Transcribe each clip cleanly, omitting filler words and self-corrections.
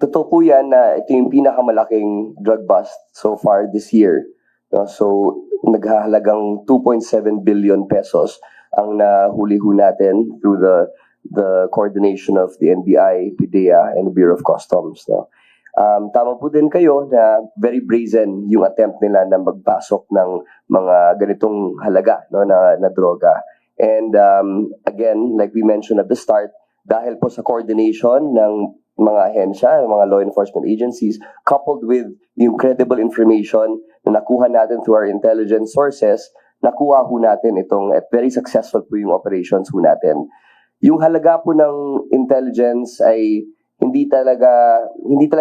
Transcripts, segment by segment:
totoo po yan na ito yung pinakamalaking drug bust so far this year. No? So, naghahalagang 2.7 billion pesos ang nahuli ho natin through the coordination of the NBI, PIDEA, and the Bureau of Customs. No? Tama po din kayo na very brazen yung attempt nila na magpasok ng mga ganitong halaga, no, na droga. And again, like we mentioned at the start, dahil po sa coordination ng mga ahensya, mga law enforcement agencies, coupled with yung credible information na nakuha natin through our intelligence sources, nakuha ho natin itong, at very successful po yung operations ho natin. Yung halaga po ng intelligence ay hindi talaga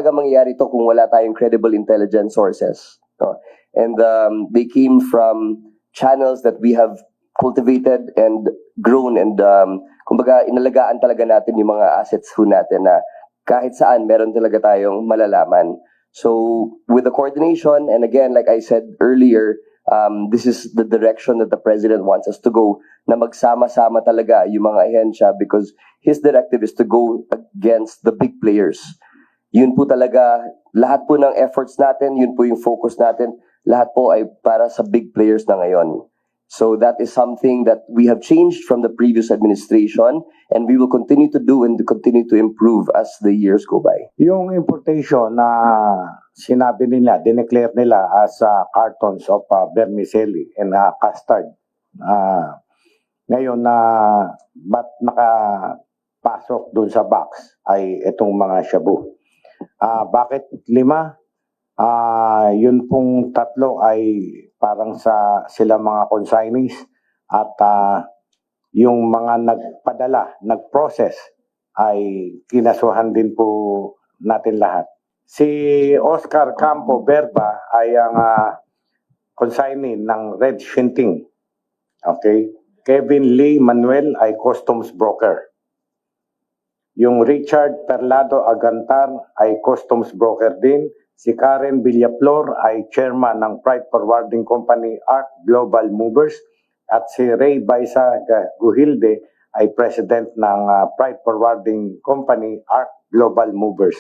mangyayari ito kung wala tayong credible intelligence sources. No? And they came from channels that we have cultivated and grown, and kumbaga inalagaan talaga natin yung mga assets ho natin na kahit saan meron talaga tayong malalaman. So with the coordination, and again, like I said earlier, this is the direction that the President wants us to go, na magsama-sama talaga yung mga ahensya, because his directive is to go against the big players. Yun po talaga, lahat po ng efforts natin, yun po yung focus natin, lahat po ay para sa big players na ngayon. So that is something that we have changed from the previous administration, and we will continue to do and continue to improve as the years go by. Yung importation na sinabi nila, dineclare nila as cartons of vermicelli and custard. Ngayon na ba't nakapasok dun sa box ay itong mga shabu. Bakit 5? Yun pong 3 ay parang sila mga consignees, at yung mga nagpadala, nag-process ay kinasuhan din po natin lahat. Si Oscar Campo Berba ay ang consignee ng Red Shinting. Okay? Kevin Lee Manuel ay customs broker. Yung Richard Perlado Agantar ay customs broker din. Si Karen Villaflor ay chairman ng Freight Forwarding Company ARC Global Movers, at si Ray Baisa Guhilde ay president ng Freight Forwarding Company ARC Global Movers.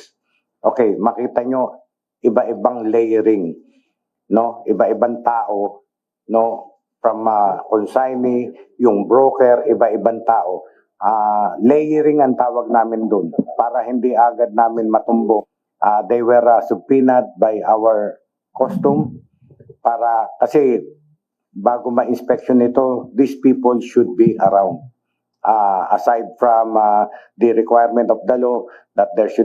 Okay, makita nyo iba-ibang layering, no? Iba-ibang tao, no? From consignee, yung broker, iba-ibang tao. Layering ang tawag namin doon para hindi agad namin matumbok. They were subpoenaed by our custom kasi bago ma-inspection ito, these people should be around. Aside from the requirement of the law that there should